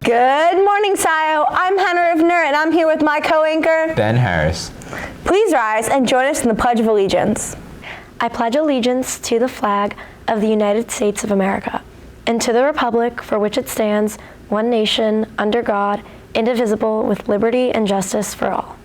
Good morning, Sayo. I'm Hannah Rivner, and I'm here with my co-anchor, Ben Harris. Please rise and join us in the Pledge of Allegiance. I pledge allegiance to the flag of the United States of America and to the republic for which it stands, one nation, under God, indivisible, with liberty and justice for all.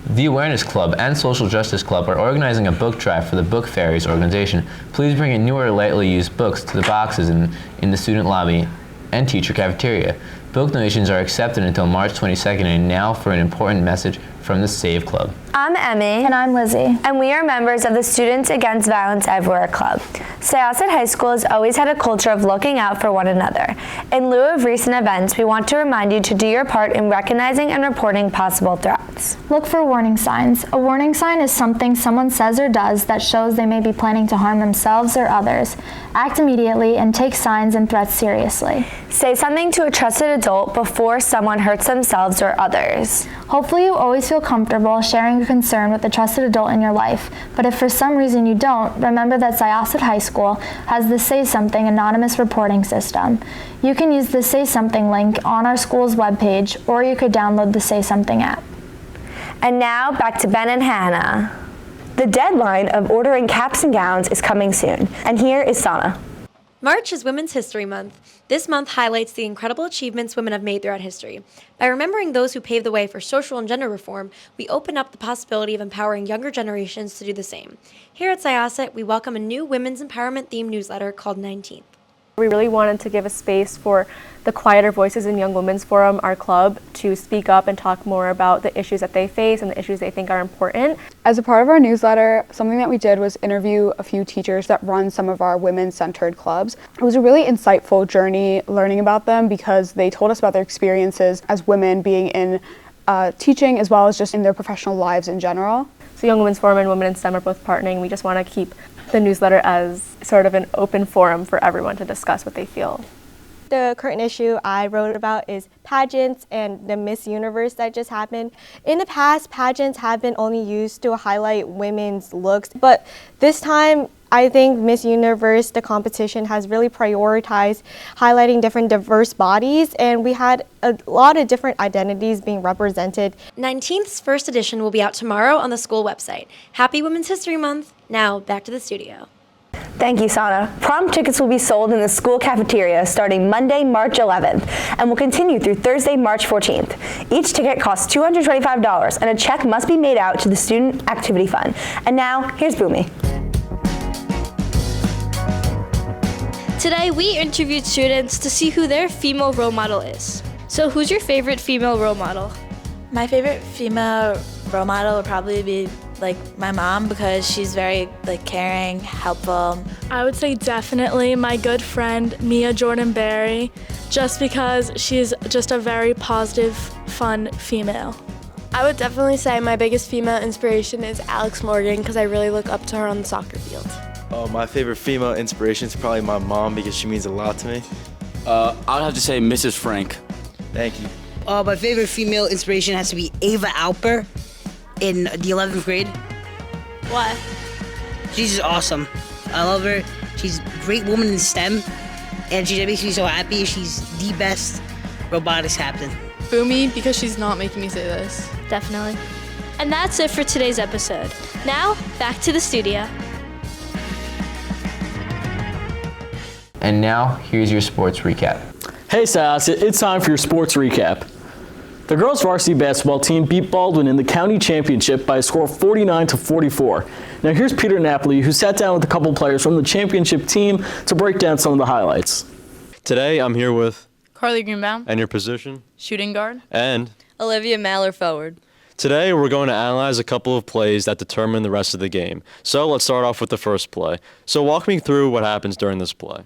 The Awareness Club and Social Justice Club are organizing a book drive for the Book Fairies organization. Please bring in newer, lightly used books to the boxes in the student lobby and teacher cafeteria. Book donations are accepted until March 22nd, and now for an important message from the Save Club. I'm Emmy. And I'm Lizzie. And we are members of the Students Against Violence Everywhere Club. Syosset High School has always had a culture of looking out for one another. In lieu of recent events, we want to remind you to do your part in recognizing and reporting possible threats. Look for warning signs. A warning sign is something someone says or does that shows they may be planning to harm themselves or others. Act immediately and take signs and threats seriously. Say something to a trusted adult before someone hurts themselves or others. Hopefully you always feel comfortable sharing your concern with a trusted adult in your life, but if for some reason you don't, remember that Syosset High School has the Say Something anonymous reporting system. You can use the Say Something link on our school's webpage, or you could download the Say Something app. And now back to Ben and Hannah. The deadline of ordering caps and gowns is coming soon, and here is Sana. March is Women's History Month. This month highlights the incredible achievements women have made throughout history. By remembering those who paved the way for social and gender reform, we open up the possibility of empowering younger generations to do the same. Here at Syosset, we welcome a new women's empowerment-themed newsletter called 19th. We really wanted to give a space for the quieter voices in Young Women's Forum, our club, to speak up and talk more about the issues that they face and the issues they think are important. As a part of our newsletter, something that we did was interview a few teachers that run some of our women-centered clubs. It was a really insightful journey learning about them because they told us about their experiences as women being in teaching as well as just in their professional lives in general. So Young Women's Forum and Women in STEM are both partnering. We just want to keep the newsletter as sort of an open forum for everyone to discuss what they feel. The current issue I wrote about is pageants and the Miss Universe that just happened. In the past, pageants have been only used to highlight women's looks, but this time I think Miss Universe, the competition, has really prioritized highlighting different diverse bodies, and we had a lot of different identities being represented. 19th's first edition will be out tomorrow on the school website. Happy Women's History Month. Now, back to the studio. Thank you, Sana. Prom tickets will be sold in the school cafeteria starting Monday, March 11th, and will continue through Thursday, March 14th. Each ticket costs $225, and a check must be made out to the Student Activity Fund. And now, here's Boomy. Today, we interviewed students to see who their female role model is. So who's your favorite female role model? My favorite female role model would probably be my mom because she's very caring, helpful. I would say definitely my good friend Mia Jordan Berry, just because she's just a very positive, fun female. I would definitely say my biggest female inspiration is Alex Morgan because I really look up to her on the soccer field. My favorite female inspiration is probably my mom because she means a lot to me. I would have to say Mrs. Frank. Thank you. My favorite female inspiration has to be Ava Alper in the 11th grade. Why? She's just awesome. I love her. She's a great woman in STEM, and she makes me so happy. She's the best robotics captain. Boomy, because she's not making me say this. Definitely. And that's it for today's episode. Now, back to the studio. And now, here's your sports recap. Hey Syosset, it's time for your sports recap. The girls varsity basketball team beat Baldwin in the county championship by a score of 49-44. Now here's Peter Napoli, who sat down with a couple players from the championship team to break down some of the highlights. Today I'm here with Carly Greenbaum. And your position? Shooting guard. And Olivia Maller, forward. Today we're going to analyze a couple of plays that determine the rest of the game. So let's start off with the first play. So walk me through what happens during this play.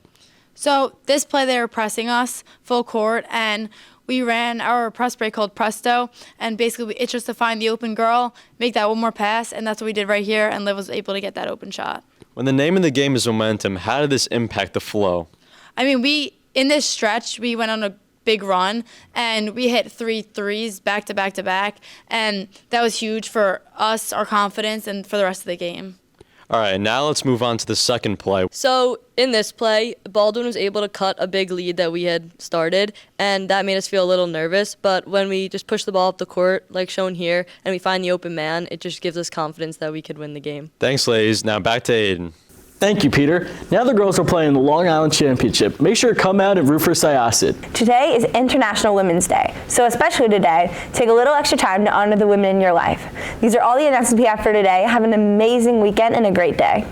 So this play, they were pressing us full court, and we ran our press break called Presto, and basically it's just to find the open girl, make that one more pass, and that's what we did right here, and Liv was able to get that open shot. When the name of the game is momentum, how did this impact the flow? I mean, in this stretch, we went on a big run, and we hit 3 threes back to back to back, and that was huge for us, our confidence, and for the rest of the game. All right, now let's move on to the second play. So in this play, Baldwin was able to cut a big lead that we had started, and that made us feel a little nervous. But when we just push the ball up the court, like shown here, and we find the open man, it just gives us confidence that we could win the game. Thanks, ladies. Now back to Aiden. Thank you, Peter. Now the girls are playing the Long Island Championship. Make sure to come out and root for Syosset. Today is International Women's Day, so especially today, take a little extra time to honor the women in your life. These are all the announcements we have for today. Have an amazing weekend and a great day.